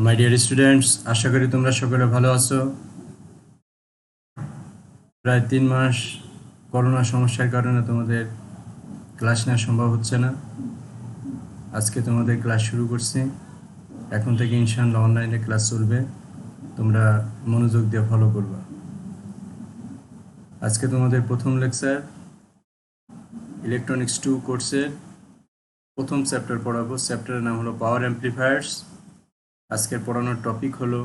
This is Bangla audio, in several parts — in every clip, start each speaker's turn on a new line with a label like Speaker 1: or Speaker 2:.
Speaker 1: মাই ডিয়ার স্টুডেন্টস, আশা করি তোমরা সকলে ভালো আছো। প্রায় 3 মাস করোনা সমস্যার কারণে তোমাদের ক্লাস নেওয়া সম্ভব হচ্ছে না। আজকে তোমাদের ক্লাস শুরু করছি। এখন থেকে ইনশাআল্লাহ অনলাইনে ক্লাস চলবে, তোমরা মনোযোগ দিয়ে ফলো করবা। আজকে তোমাদের প্রথম লেকচার ইলেকট্রনিক্স 2 কোর্সের প্রথম চ্যাপ্টার পড়াবো। চ্যাপ্টারের নাম হলো পাওয়ার অ্যাম্প্লিফায়ার্স। আজকের পড়ানোর টপিক হলো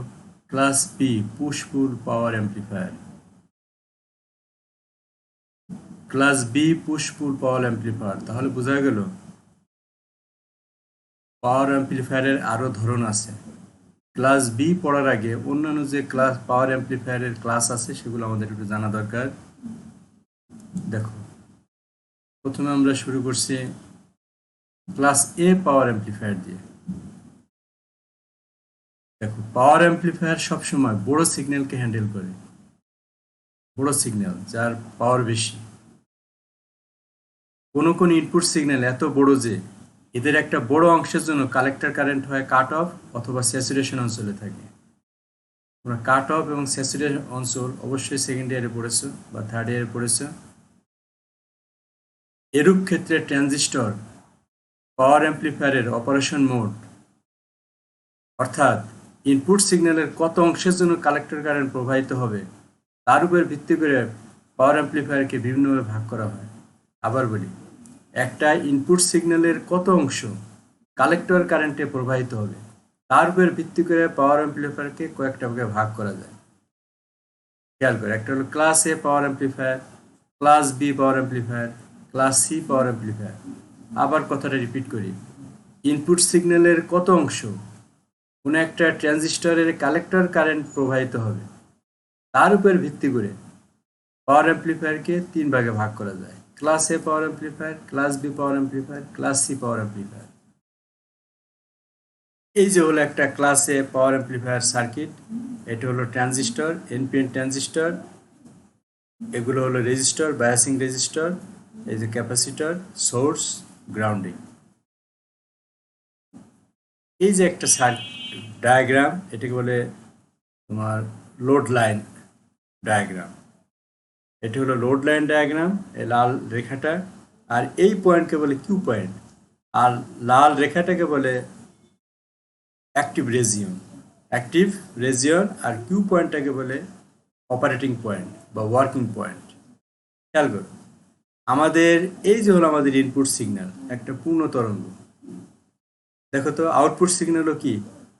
Speaker 1: ক্লাস পি, পুশ পুল পাওয়ার অ্যাম্প্লিফায়ার। ক্লাস বি, পুশ পুল পাওয়ার অ্যাম্প্লিফায়ার। তাহলে বোঝা গেল পাওয়ার অ্যাম্প্লিফায়ারের আরও ধরন আছে। ক্লাস বি পড়ার আগে অন্যান্য যে ক্লাস পাওয়ার অ্যাম্প্লিফায়ারের ক্লাস আছে সেগুলো আমাদের একটু জানা দরকার। দেখো, প্রথমে আমরা শুরু করছি ক্লাস এ পাওয়ার অ্যাম্প্লিফায়ার দিয়ে। দেখো, পাওয়ার অ্যাম্প্লিফায়ার সবসময় বড় সিগন্যালকে হ্যান্ডেল করে। বড় সিগন্যাল যার পাওয়ার বেশি। কোন ইনপুট সিগন্যাল এত বড় যে এদের একটা বড় অংশের জন্য কালেক্টর কারেন্ট হয় কাট অফ অথবা স্যাচুরেশন অঞ্চলে থাকে। তোমরা কাট অফ এবং স্যাচুরেশন অঞ্চল অবশ্যই সেকেন্ড ইয়ারে পড়েছো বা থার্ড ইয়ারে পড়েছো। এরূপ ক্ষেত্রে ট্রানজিস্টর পাওয়ার অ্যাম্প্লিফায়ারের অপারেশন মোড, অর্থাৎ ইনপুট সিগন্যালের কত অংশের জন্য কালেক্টর কারেন্ট প্রবাহিত হবে তার উপর ভিত্তি করে পাওয়ার অ্যাম্প্লিফায়ারকে বিভিন্নভাবে ভাগ করা হয়। আবার বলি, একটা ইনপুট সিগন্যালের কত অংশ কালেক্টর কারেন্টে প্রবাহিত হবে তার উপর ভিত্তি করে পাওয়ার অ্যাম্প্লিফায়ারকে কয়েকটা ভাগে ভাগ করা যায়। খেয়াল করে, একটা হলো ক্লাস এ পাওয়ার অ্যাম্প্লিফায়ার, ক্লাস বি পাওয়ার অ্যাম্প্লিফায়ার, ক্লাস সি পাওয়ার অ্যাম্প্লিফায়ার। আবার কথাটা রিপিট করি, ইনপুট সিগন্যালের কত অংশ কোনো একটা ট্রানজিস্টরের কালেক্টর কারেন্ট প্রবাহিত হবে তার উপর ভিত্তি করে পাওয়ার অ্যাম্প্লিফায়ারকে 3 ভাগে ভাগ করা যায়। ক্লাস এ পাওয়ার অ্যাম্প্লিফায়ার, ক্লাস বি পাওয়ার অ্যাম্প্লিফায়ার, ক্লাস সি পাওয়ার অ্যাম্প্লিফায়ার। এই যে হলো একটা ক্লাস এ পাওয়ার অ্যাম্প্লিফায়ার সার্কিট। এটা হলো ট্রানজিস্টর, এনপিএন ট্রানজিস্টর। এগুলো হলো রেজিস্টর, বায়াসিং রেজিস্টর, এই যে ক্যাপাসিটর, সোর্স, গ্রাউন্ডিং। এই যে একটা ডায়াগ্রাম, এটাকে বলে তোমার লোড লাইন ডায়াগ্রাম। এটি হলো লোড লাইন ডায়াগ্রাম, এই লাল রেখাটা। আর এই পয়েন্টকে বলে কিউ পয়েন্ট, আর লাল রেখাটাকে বলে অ্যাক্টিভ রেজিয়ন। অ্যাক্টিভ রেজিয়ন আর কিউ পয়েন্টটাকে বলে অপারেটিং পয়েন্ট বা ওয়ার্কিং পয়েন্ট। খেয়াল করো, আমাদের এই যে হলো আমাদের ইনপুট সিগন্যাল, একটা পূর্ণ তরঙ্গ। দেখো তো, আউটপুট সিগন্যালও কি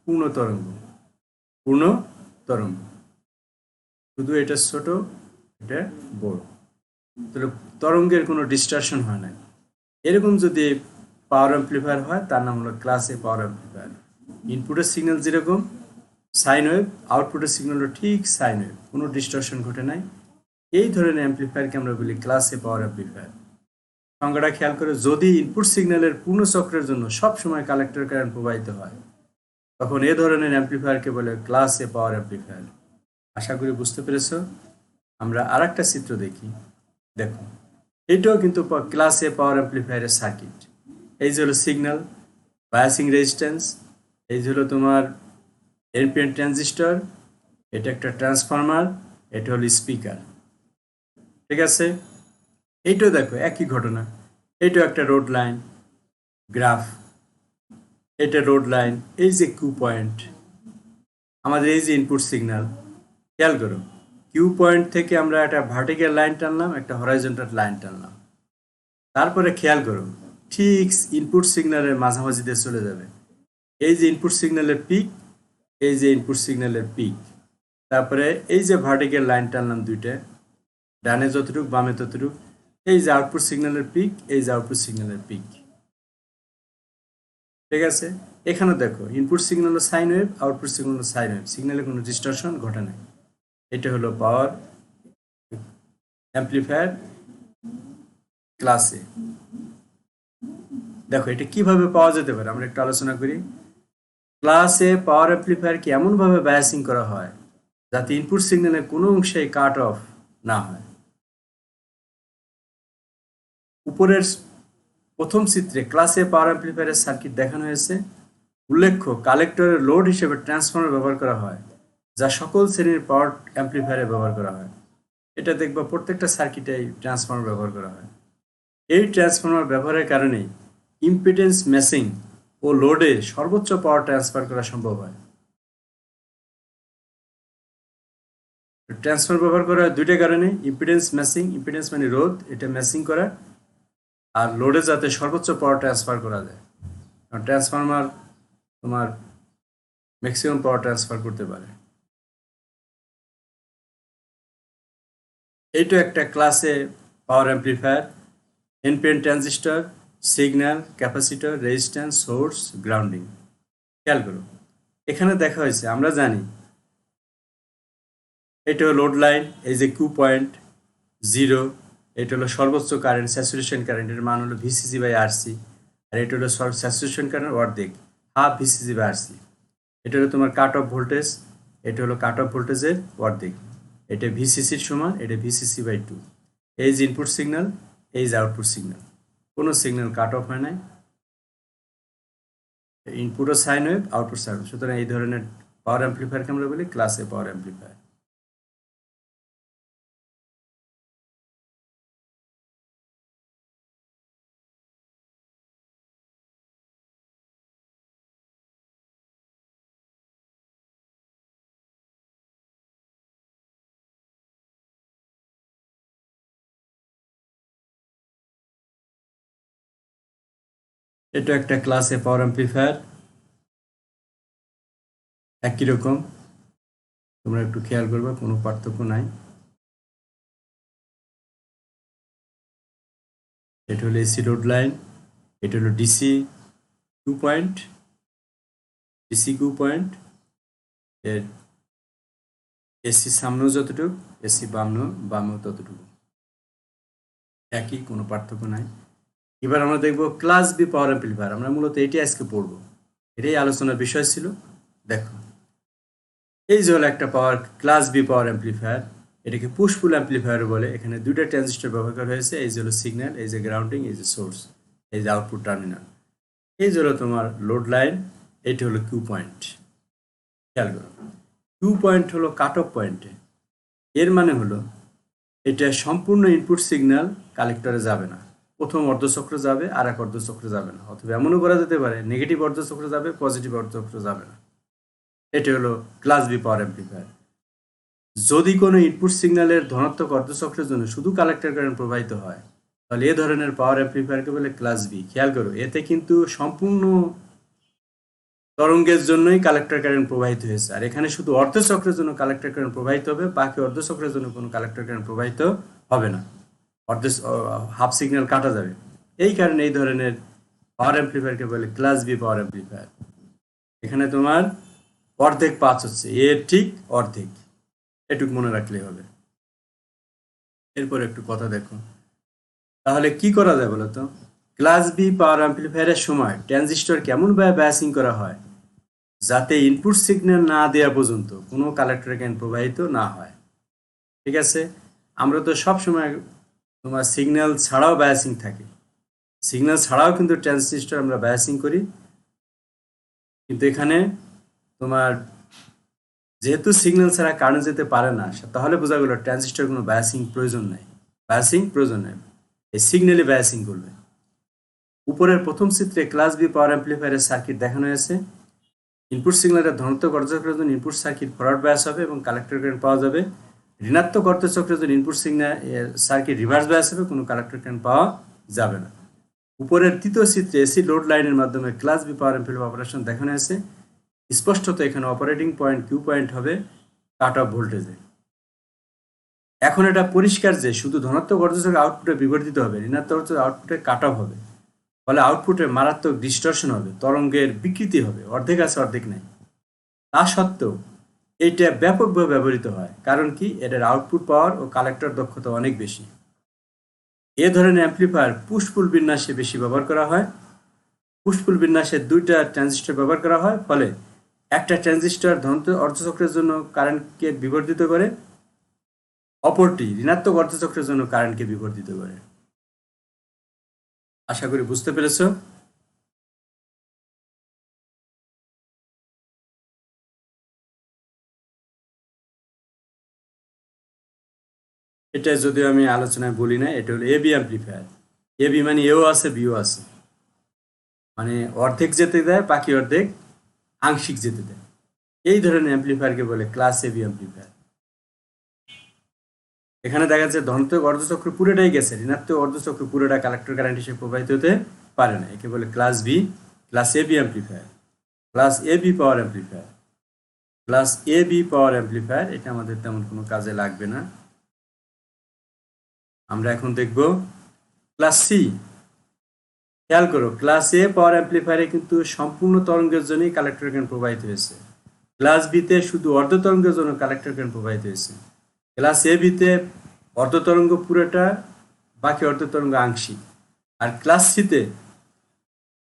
Speaker 1: পূর্ণ তরঙ্গ। পূর্ণ তরঙ্গ, শুধু এটা ছোট, এটা বড়। তাহলে তরঙ্গের কোনো ডিস্টারশন হয় না। এরকম যদি পাওয়ার অ্যাম্প্লিফায়ার হয় তার নাম হলো ক্লাস এ পাওয়ার অ্যাম্প্লিফায়ার। ইনপুটের সিগন্যাল যেরকম সাইন ওয়েভ, আউটপুটের সিগন্যালও ঠিক সাইন ওয়েভ, কোনো ডিস্টরশন ঘটে নাই। এই ধরনের অ্যাম্প্লিফায়ারকে আমরা বলি ক্লাস এ পাওয়ার অ্যাম্প্লিফায়ার। সংজ্ঞাটা খেয়াল করে, যদি ইনপুট সিগন্যালের পূর্ণ চক্রের জন্য সবসময় কালেক্টর কারেন্ট প্রবাহিত হয় তখন এ ধরনের অ্যাম্প্লিফায়ারকে বলে ক্লাস এ পাওয়ার অ্যাম্প্লিফায়ার। আশা করি বুঝতে পেরেছ। আমরা আর একটা চিত্র দেখি। দেখো, এটাও কিন্তু ক্লাস এ পাওয়ার অ্যাম্প্লিফায়ারের সার্কিট। এই যে হলো সিগন্যাল, বায়াসিং রেজিস্ট্যান্স, এই যে হলো তোমার এনপিএন ট্রানজিস্টর, এটা একটা ট্রান্সফরমার, এটা হলো স্পিকার। ঠিক আছে, এইটাও দেখো একই ঘটনা। এটাও একটা রোড লাইন গ্রাফ, এটা রোড লাইন, এই যে কিউ পয়েন্ট, আমাদের এই যে ইনপুট সিগন্যাল। খেয়াল করো, কিউ পয়েন্ট থেকে আমরা একটা ভার্টিক্যাল লাইন টানলাম, একটা হরাইজন্টাল লাইন টানলাম। তারপরে খেয়াল করো, ঠিক ইনপুট সিগন্যালের মাঝামাঝি দিয়ে চলে যাবে। এই যে ইনপুট সিগন্যালের পিক, এই যে ইনপুট সিগন্যালের পিক। তারপরে এই যে ভার্টিক্যাল লাইন টানলাম দুইটা, ডানে যতটুক বামে ততটুক। এই যে আউটপুট সিগন্যালের পিক, এই যে আউটপুট সিগন্যালের পিক। ঠিক আছে, এখানে দেখো input signal sine wave, output signal sine wave, সিগন্যালে কোনো ডিস্টরশন ঘটে না। এটা হলো পাওয়ার অ্যাম্প্লিফায়ার ক্লাসে। দেখো, এটা কিভাবে পাওয়া যেতে পারে আমরা একটু আলোচনা করি। ক্লাসে পাওয়ার অ্যাম্প্লিফায়ারকে এমনভাবে বায়াসিং করা হয় যাতে ইনপুট সিগন্যালের কোনো অংশেই কাট অফ না হয়। উপরের প্রথম চিত্রে ক্লাসে পাওয়ার অ্যাম্প্লিফায়ারের সার্কিট দেখানো হয়েছে। উল্লেখ্য, কালেক্টরের লোড হিসেবে ট্রান্সফর্মার ব্যবহার করা হয়, যা সকল শ্রেণীর পাওয়ার অ্যাম্প্লিফায়ারে ব্যবহার করা হয়। এটা দেখবা প্রত্যেকটা সার্কিটেই ট্রান্সফর্মার ব্যবহার করা হয়। এই ট্রান্সফর্মার ব্যবহারের কারণেই ইম্পিডেন্স ম্যাচিং ও লোডে সর্বোচ্চ পাওয়ার ট্রান্সফার করা সম্ভব হয়। ট্রান্সফর্মার ব্যবহার করা হয় দুইটা কারণে, ইম্পিডেন্স ম্যাচিং, ইম্পিডেন্স মানে রোধ, এটা ম্যাচিং করা, আর লোডে যাতে সর্বোচ্চ পাওয়ার ট্রান্সফার করা যায়। কারণ ট্রান্সফর্মার তোমার ম্যাক্সিমাম পাওয়ার ট্রান্সফার করতে পারে। এইটা একটা ক্লাসে power amplifier, NPN transistor, signal, capacitor, resistance, source, grounding. খেয়াল করো, এখানে দেখা হয়েছে, আমরা জানি এটা হলো লোড লাইন, এই যে কিউ পয়েন্ট 0, এটা হলো সর্বোচ্চ কারেন্ট, স্যাচুরেশন কারেন্ট, এর মান হলো ভিসিসি বাই আরসি, আর এটা হলো স্যাচুরেশন কারেন্ট অর্ধেক, হাফ ভিসিসি বাই আরসি। এটা হলো তোমার কাট অফ ভোল্টেজ, এটা হলো কাট অফ ভোল্টেজের অর্ধেক, এটা ভিসিসির সমান, এটা ভিসিসি বাই 2। এই যে ইনপুট সিগন্যাল, এই যে আউটপুট সিগন্যাল, কোনো সিগন্যাল কাট অফ হয় নাই, ইনপুটও sine wave, output sine wave. সুতরাং এই ধরনের পাওয়ার অ্যাম্প্লিফায়ারকে আমরা বলি ক্লাসে পাওয়ার অ্যাম্প্লিফায়ার। এটা একটা ক্লাসে পাওয়ার অ্যাম্প্লিফায়ার, একই রকম, তোমরা একটু খেয়াল করবে, কোনো পার্থক্য নাই। এটা হলো এসি লোড লাইন, এটা হলো DC Q point, DC Q point, এর এসি সামনেও যতটুকু, এসি বামেও ততটুকু, একই, কোনো পার্থক্য নাই। এবার আমরা দেখবো ক্লাস বি পাওয়ার অ্যাম্প্লিফায়ার। আমরা মূলত এটি আজকে পড়বো, এটাই আলোচনার বিষয় ছিল। দেখো, এই যে হলো একটা পাওয়ার ক্লাস বি পাওয়ার অ্যাম্প্লিফায়ার, এটাকে পুশ পুল অ্যাম্প্লিফায়ার বলে। এখানে দুইটা ট্রানজিস্টর ব্যবহার করা হয়েছে, এই যে হলো সিগন্যাল, এই যে গ্রাউন্ডিং, এই যে সোর্স, এই যে আউটপুট টার্মিনাল। এই যে হলো তোমার লোড লাইন, এটি হলো কিউ পয়েন্ট। খেয়াল করো, কিউ পয়েন্ট হলো কাট অফ পয়েন্টে, এর মানে হলো এটা সম্পূর্ণ ইনপুট সিগন্যাল কালেক্টরে যাবে না, প্রথম অর্ধচক্র যাবে, আর এক অর্ধচক্র যাবে না, অথবা এমনও করা যেতে পারে নেগেটিভ অর্ধচক্র যাবে, পজিটিভ অর্ধচক্র যাবে না। এটা হলো ক্লাস বি পাওয়ার অ্যাম্প্লিফায়ার। যদি কোনো ইনপুট সিগন্যালের ধনাত্মক অর্ধচক্রের জন্য শুধু কালেক্টর কারেন্ট প্রবাহিত হয়, তাহলে এ ধরনের পাওয়ার অ্যাম্প্লিফায়ারকে বলে ক্লাস বি। খেয়াল করো, এতে কিন্তু সম্পূর্ণ তরঙ্গের জন্যই কালেক্টর কারেন্ট প্রবাহিত হয়েছে, আর এখানে শুধু অর্ধচক্রের জন্য কালেক্টর কারেন্ট প্রবাহিত হবে, বাকি অর্ধচক্রের জন্য কোনো কালেক্টর কারেন্ট প্রবাহিত হবে না, হাফ সিগন্যাল কাটা যাবে। এই কারণে এই ধরনের পাওয়ার অ্যাম্প্লিফায়ারকে বলে ক্লাস বি পাওয়ার অ্যাম্প্লিফায়ার। এখানে তোমার অর্ধেক পাঁচ হচ্ছে, এর ঠিক অর্ধেক, এটুকু মনে রাখলেই হবে। এরপর একটু কথা দেখো, তাহলে কি করা যায় বলো তো? ক্লাস বি পাওয়ার অ্যাম্প্লিফায়ারের সময় ট্রানজিস্টর কেমনভাবে বায়াসিং করা হয় যাতে ইনপুট সিগন্যাল না দেওয়া পর্যন্ত কোনো কালেক্টর কারেন্ট প্রবাহিত না হয়। ঠিক আছে, আমরা তো সব সময় তোমার সিগন্যাল ছাড়াও বায়াসিং থাকে, সিগন্যাল ছাড়াও কিন্তু ট্রানজিস্টর আমরা বায়াসিং করি, কিন্তু এখানে তোমার যেহেতু সিগন্যাল ছাড়া কারেন্ট যেতে পারে না, তাহলে বোঝা গেল ট্রানজিস্টর কোনো বায়াসিং প্রয়োজন নাই, বায়াসিং প্রয়োজন নেই, এই সিগন্যালে বায়াসিং করবে। উপরের প্রথম চিত্রে ক্লাস বি পাওয়ার অ্যাম্প্লিফায়ারের সার্কিট দেখানো হয়েছে। ইনপুট সিগন্যালের ধনাত্মক অর্ধচক্রের জন্য ইনপুট সার্কিট ফরওয়ার্ড বায়াস হবে এবং কালেক্টর কারেন্ট পাওয়া যাবে। ঋণাত্মক অর্ধচক্রের জন্য input signal circuit reverse bias হবে, কোনো কালেক্টর কারেন্ট পাওয়া যাবে না। উপরের তৃতীয় চিত্রে এসি লোড লাইনের মাধ্যমে ক্লাস বি পাওয়ার অ্যাম্প্লিফায়ার অপারেশন দেখানো হয়েছে। স্পষ্টত এখানে অপারেটিং পয়েন্ট কিউ পয়েন্ট হবে কাট অফ ভোল্টেজে। এখন এটা পরিষ্কার যে শুধু ধনাত্মক অর্ধচক্র আউটপুটে বিবর্তিত হবে, ঋণাত্মক অর্ধচক্র আউটপুটে কাট অফ হবে, ফলে আউটপুটে মারাত্মক ডিস্টরশন হবে, তরঙ্গের বিকৃতি হবে, অর্ধেক আছে অর্ধেক নাই। তা সত্ত্বেও এইটা ব্যাপকভাবে ব্যবহৃত হয়, কারণ কি, এটার আউটপুট পাওয়ার ও কালেক্টর দক্ষতা অনেক বেশি। এ ধরনের অ্যাম্প্লিফায়ার পুশ পুল বিন্যাসে বেশি ব্যবহার করা হয়। পুশ পুল বিন্যাসে দুইটা ট্রানজিস্টর ব্যবহার করা হয়, ফলে একটা ট্রানজিস্টর ধনাত্মক অর্ধচক্রের জন্য কারেন্টকে বিবর্তিত করে, অপরটি ঋণাত্মক অর্ধচক্রের জন্য কারেন্টকে বিবর্তিত করে। আশা করি বুঝতে পেরেছো। এটা যদিও আমি আলোচনায় বলি না, এটা হলো এবি অ্যাম্প্লিফায়ার। এবি মানে এও আছে বিও আছে, মানে অর্ধেক যেতে দেয়, বাকি অর্ধেক আংশিক যেতে দেয়। এই ধরনের অ্যাম্প্লিফায়ারকে বলে ক্লাস এবি অ্যাম্প্লিফায়ার। এখানে দেখা যাচ্ছে ধনাত্মক অর্ধচক্র পুরোটাই গেছে, ঋণাত্মক অর্ধচক্র পুরোটা কালেক্টর কারেন্ট হিসেবে প্রবাহিত হতে পারে না। একে বলে class B, class AB amplifier, class AB power amplifier. Class AB power amplifier এটা আমাদের তেমন কোনো কাজে লাগবে না। আমরা এখন দেখব ক্লাস সি। খেয়াল করো, ক্লাস এ পাওয়ার অ্যাম্প্লিফায়ারে কিন্তু সম্পূর্ণ তরঙ্গের জন্যই কালেক্টর কারেন্ট প্রবাহিত হয়েছে। ক্লাস বিতে শুধু অর্ধ তরঙ্গের জন্য কালেক্টর কারেন্ট প্রবাহিত হয়েছে। ক্লাস এ বিতে অর্ধ তরঙ্গ পুরোটা, বাকি অর্ধ তরঙ্গ আংশিক। আর ক্লাস সিতে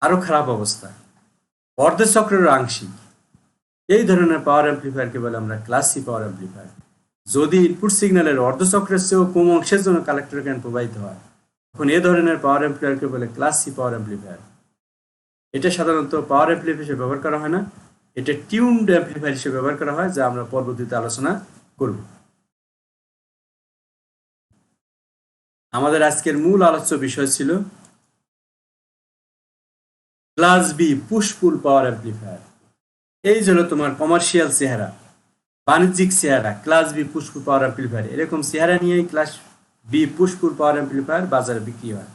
Speaker 1: আরো খারাপ অবস্থা, অর্ধ চক্রের আংশিক। এই ধরনের পাওয়ার অ্যাম্প্লিফায়ারকে বলে আমরা ক্লাস সি পাওয়ার অ্যাম্প্লিফায়ার। যদি ইনপুট সিগন্যালের অর্ধ চক্রের চেয়েও কম অংশের জন্য কালেক্টর কারেন্ট প্রবাহিত হয়, তখন এ ধরনের পাওয়ার অ্যাম্প্লিফায়ারকে বলে ক্লাস সি পাওয়ার অ্যাম্প্লিফায়ার। এটা সাধারণত পাওয়ার অ্যাম্প্লিফায়ার হিসেবে ব্যবহার করা হয় না, এটা টিউনড অ্যাম্প্লিফায়ার হিসেবে ব্যবহার করা হয়, যা আমরা পরবর্তীতে আলোচনা করব। আমাদের আজকের মূল আলোচ্য বিষয় ছিল ক্লাস বি পুশ পুল পাওয়ার অ্যাম্প্লিফায়ার। এই হলো তোমার কমার্শিয়াল চেহারা, বাণিজ্যিক চেহারা, ক্লাস বি পুশ পুল পাওয়ার অ্যাম্প্লিফায়ার। এরকম চেহারা নিয়েই ক্লাস বি পুশ পুল পাওয়ার অ্যাম্প্লিফায়ার বাজারে বিক্রি হয়।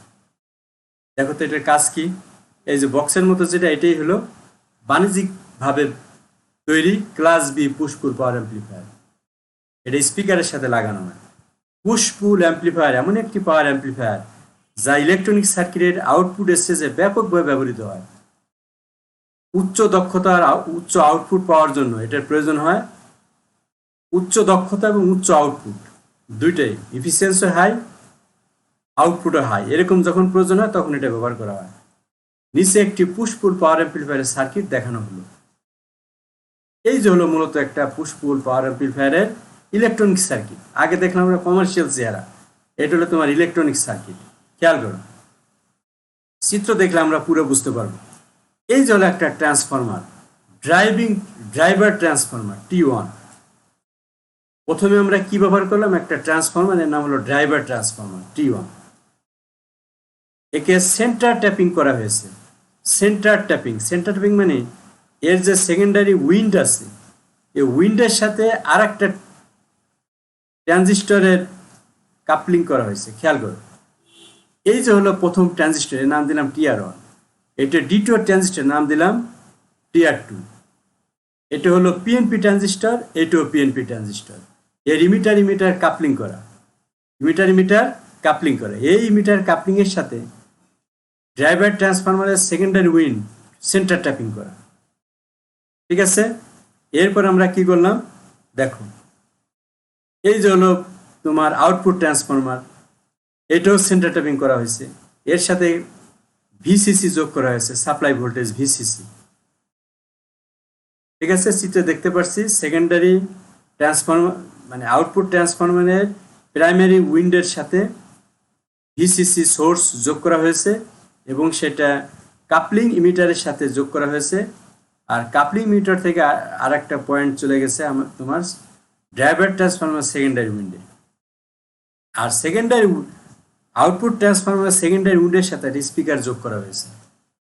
Speaker 1: দেখো তো এটার কাজ কি। এই যে বক্সের মতো যেটা, এটাই হলো বাণিজ্যিকভাবে তৈরি ক্লাস বি পুশ পুল পাওয়ার অ্যাম্প্লিফায়ার। এটা স্পিকারের সাথে লাগানো হয়। পুশ পুল অ্যাম্প্লিফায়ার এমন একটি পাওয়ার অ্যাম্প্লিফায়ার যা ইলেকট্রনিক সার্কিটের আউটপুট স্টেজে ব্যাপকভাবে ব্যবহৃত হয়। উচ্চ দক্ষতার উচ্চ আউটপুট পাওয়ার জন্য এটার প্রয়োজন হয় উচ্চ দক্ষতা এবং উচ্চ আউটপুট দুইটাই, এফিসিয়েন্সি হাই, আউটপুটও হাই। এরকম যখন প্রয়োজন হয় তখন এটা ব্যবহার করা হয়। নিচে একটি পুশ পুল পাওয়ার অ্যাম্প্লিফায়ারের সার্কিট দেখানো হলো। এই যে হলো মূলত একটা পুশ পুল পাওয়ার অ্যাম্প্লিফায়ারের ইলেকট্রনিক সার্কিট। আগে দেখলাম আমরা কমার্শিয়াল চেহারা, এটা হলো তোমার ইলেকট্রনিক সার্কিট। খেয়াল করো, চিত্র দেখলে আমরা পুরো বুঝতে পারবো। এই যে হলো একটা ট্রান্সফরমার, ড্রাইভার ট্রান্সফরমার T1। প্রথমে আমরা কি ব্যবহার করলাম, একটা ট্রান্সফরমার, এর নাম হলো ড্রাইভার ট্রান্সফরমার T1। একে সেন্টার ট্যাপিং করা হয়েছে। সেন্টার ট্যাপিং মানে এর যে সেকেন্ডারি উইন্ড আছে, এই উইন্ডের সাথে আর একটা ট্রানজিস্টরের কাপলিং করা হয়েছে। খেয়াল করো, এই যে হলো প্রথম ট্রানজিস্টর, এর নাম দিলাম TR1। এটা দ্বিতীয় ট্রানজিস্টর, নাম দিলাম TR2। এটা হলো পিএনপি ট্রানজিস্টর, এটাও পিএনপি ট্রানজিস্টর। এর ইমিটার কাপলিং করা, কাপলিং করা। এই ইমিটার কাপলিং এর সাথে ড্রাইভার ট্রান্সফরমারের সেকেন্ডারি উইন্ড সেন্টার ট্যাপিং করা। ঠিক আছে, এরপর আমরা কি করলাম দেখো, এই যে হলো তোমার আউটপুট ট্রান্সফরমার, এটাও সেন্টার ট্যাপিং করা হয়েছে। এর সাথে ভিসিসি যোগ করা হয়েছে, সাপ্লাই ভোল্টেজ ভিসিসি। ঠিক আছে, চিত্রে দেখতে পাচ্ছি সেকেন্ডারি ট্রান্সফরমার মানে আউটপুট ট্রান্সফরমারের প্রাইমারি উইন্ডের সাথে ভিসিসি সোর্স যোগ করা হয়েছে এবং সেটা কাপলিং ইমিটারের সাথে যোগ করা হয়েছে। আর কাপলিং ইমিটার থেকে আর একটা পয়েন্ট চলে গেছে তোমার ড্রাইভার ট্রান্সফরমার সেকেন্ডারি উইন্ডে। আর সেকেন্ডারি আউটপুট ট্রান্সফরমার সেকেন্ডারি উইন্ডের সাথে স্পিকার যোগ করা হয়েছে।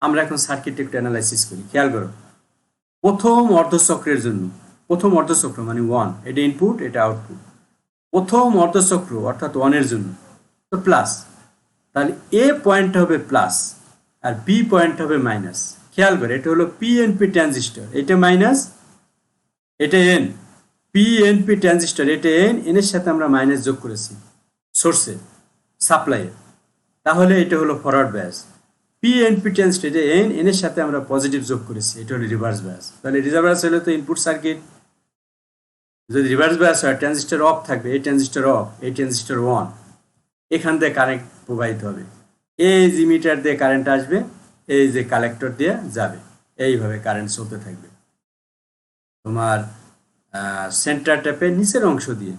Speaker 1: আমরা এখন সার্কিট একটু অ্যানালাইসিস করি। খেয়াল করো, প্রথম অর্ধচক্রের জন্য, প্রথম অর্ধচক্র মানে 1, এটা ইনপুট, এটা আউটপুট। প্রথম অর্ধচক্র অর্থাৎ 1 এর জন্য তো প্লাস, তাহলে এ পয়েন্ট হবে প্লাস আর বি পয়েন্ট হবে মাইনাস। খেয়াল করে, এটা হলো পিএনপি ট্রানজিস্টর, এটা মাইনাস, এটা এন। পিএনপি ট্রানজিস্টর, এটা এন, এন এর সাথে আমরা মাইনাস যোগ করেছি সোর্সে, সাপ্লাইয়ে, তাহলে এটা হলো ফরওয়ার্ড ব্যাস। পিএনপি ট্রানজিস্টর, এটা এন, এন এর সাথে আমরা পজিটিভ যোগ করেছি, এটা হলো রিভার্স ব্যাস। তাহলে রিভার্স ব্যাস হলে তো ইনপুট সার্কিট, যদি রিভার্স ব্যাস হয় ট্রানজিস্টর অফ থাকবে, এই ট্রানজিস্টর অফ, এই ট্রানজিস্টর অন। এখান দিয়ে কারেন্ট প্রবাহিত হবে, এই যে মিটার দিয়ে কারেন্ট আসবে, এই যে কালেক্টর দিয়ে যাবে, এইভাবে কারেন্ট চলতে থাকবে তোমার সেন্টার ট্যাপের নিচের অংশ দিয়ে,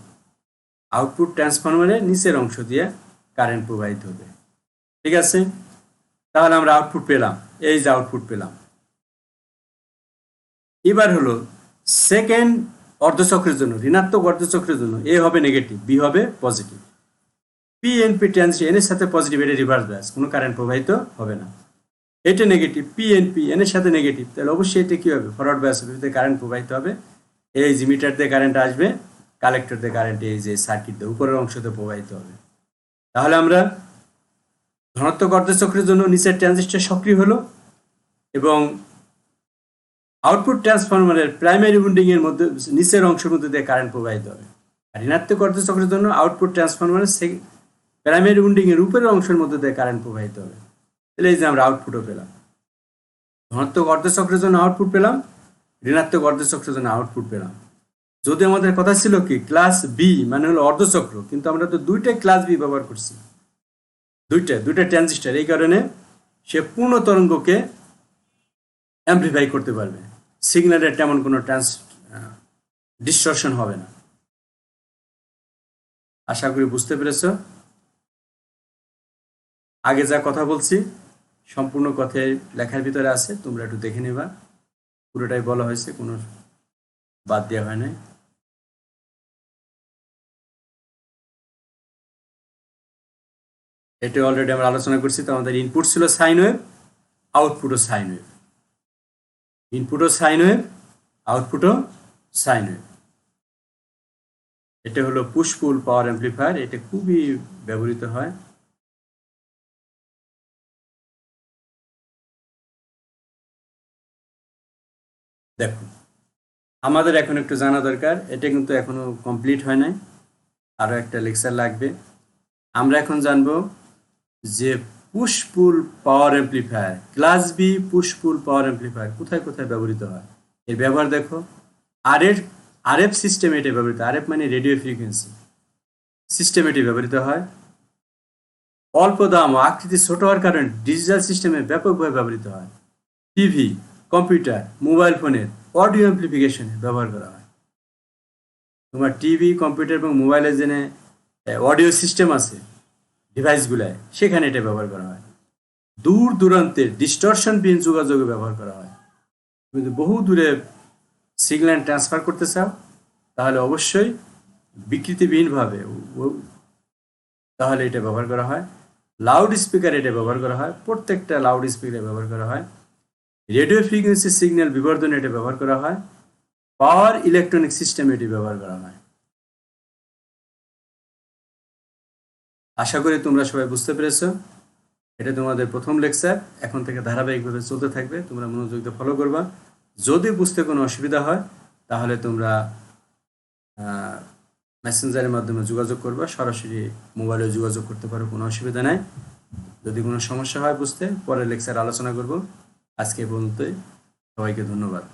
Speaker 1: আউটপুট ট্রান্সফরমারের নিচের অংশ দিয়ে কারেন্ট প্রবাহিত হবে। ঠিক আছে, তাহলে আমরা আউটপুট পেলাম, এই যে আউটপুট পেলাম। এবার হলো সেকেন্ড অর্ধচক্রের জন্য, ঋণাত্মক অর্ধচক্রের জন্য এ হবে নেগেটিভ, বি হবে পজিটিভ। পিএনপি ট্রানজিস্টর এন এর সাথে পজিটিভ, এটা রিভার্স বায়াস, কোনো কারেন্ট প্রবাহিত হবে না। এটা নেগেটিভ, পিএনপি এন এর সাথে নেগেটিভ, তাহলে অবশ্যই এটা কি হবে, ফরওয়ার্ড বায়াস হবে, কারেন্ট প্রবাহিত হবে। এই যে মিটার দিয়ে কারেন্ট আসবে, কালেক্টর দিয়ে কারেন্ট এই যে সার্কিট দিয়ে উপরের অংশতে প্রবাহিত হবে। তাহলে আমরা ধনাত্মক অর্ধচক্রের জন্য নিচের ট্রানজিস্টর সক্রিয় হলো এবং আউটপুট ট্রান্সফরমারের প্রাইমারি উইন্ডিং এর মধ্যে নিচের অংশের মধ্যে দিয়ে কারেন্ট প্রবাহিত হবে। আর ঋণাত্মক অর্ধচক্রের জন্য আউটপুট ট্রান্সফরমারের প্রাইমারি উইন্ডিং এর উপরের অংশের মধ্যে দিয়ে কারেন্ট প্রবাহিত হবে। তাহলে এই যে আমরা আউটপুটও পেলাম, ধনাত্মক অর্ধচক্রের জন্য আউটপুট পেলাম, ঋণাত্মক অর্ধচক্রের জন্য আউটপুট পেলাম। যদি আমাদের কথা ছিল কি ক্লাস বি মানে হলো অর্ধচক্র, কিন্তু আমরা তো দুইটাই ক্লাস বি ব্যবহার করছি, দুইটা ট্রানজিস্টর, এই কারণে সে পূর্ণ তরঙ্গকে অ্যাম্প্লিফাই করতে পারবে, সিগন্যালের তেমন কোনো ডিস্টরশন হবে না। আশা করি বুঝতে পেরেছ। আগে যা কথা বলছি সম্পূর্ণ কথায় লেখার ভিতরে আছে, তোমরা একটু দেখে নিবা, পুরোটাই বলা হয়েছে, কোনো বাদ দেওয়া হয় নাই। এটা অলরেডি আমরা আলোচনা করছি। তো আমাদের ইনপুট ছিল সাইন ওয়েভ, আউটপুটও সাইন ওয়েভ, ইনপুটও সাইন ওয়েভ, আউটপুটও সাইন ওয়েভ। এটা হলো পুশ পুল পাওয়ার অ্যাম্প্লিফায়ার, এটা খুবই ব্যবহৃত হয়। দেখো আমাদের এখন একটু জানা দরকার, এটা কিন্তু এখনো কমপ্লিট হয় নাই, আরো একটা লেকচার লাগবে। আমরা এখন জানবো যে পুশ পুল পাওয়ার অ্যাম্প্লিফায়ার, ক্লাস বি পুশ পুল পাওয়ার অ্যাম্প্লিফায়ার কোথায় কোথায় ব্যবহৃত হয়। এর ব্যবহার দেখো, আরএফ সিস্টেম এটা ব্যবহৃত, আরএফ মানে রেডিও ফ্রিকোয়েন্সি সিস্টেম, এটি ব্যবহৃত হয়। অল্প দাম ও আকৃতি ছোট হওয়ার কারণে ডিজিটাল সিস্টেমে ব্যাপকভাবে ব্যবহৃত হয়। টিভি, কম্পিউটার, মোবাইল ফোনের অডিও অ্যাম্প্লিফিকেশনে ব্যবহার করা হয়। তোমার টিভি, কম্পিউটার এবং মোবাইলে জেনে অডিও সিস্টেম আছে ডিভাইসগুলায়, সেখানে এটা ব্যবহার করা হয়। দূর দূরান্তের ডিস্টরশনবিহীন যোগাযোগে ব্যবহার করা হয়। তুমি যদি বহু দূরে সিগন্যাল ট্রান্সফার করতে চাও তাহলে অবশ্যই বিকৃতিবিহীনভাবে তাহলে এটা ব্যবহার করা হয়। লাউড স্পিকার এটা ব্যবহার করা হয়, প্রত্যেকটা লাউড স্পিকারে ব্যবহার করা হয়। রেডিও ফ্রিকোয়েন্সি সিগন্যাল বিবর্ধনে এটা ব্যবহার করা হয়। পাওয়ার ইলেকট্রনিক সিস্টেমে এটি ব্যবহার করা হয়। আশা করি তোমরা সবাই বুঝতে পেরেছো। এটা তোমাদের প্রথম লেকচার, এখন থেকে ধারাবাহিকভাবে চলতে থাকবে, তোমরা মনোযোগ দিয়ে ফলো করবা। যদি বুঝতে কোনো অসুবিধা হয় তাহলে তোমরা মেসেঞ্জারের মাধ্যমে যোগাযোগ করবা, সরাসরি মোবাইলে যোগাযোগ করতে পারো, কোনো অসুবিধা নাই। যদি কোনো সমস্যা হয় বুঝতে, পরে লেকচার আলোচনা করব। আজকে পর্যন্তই, সবাইকে ধন্যবাদ।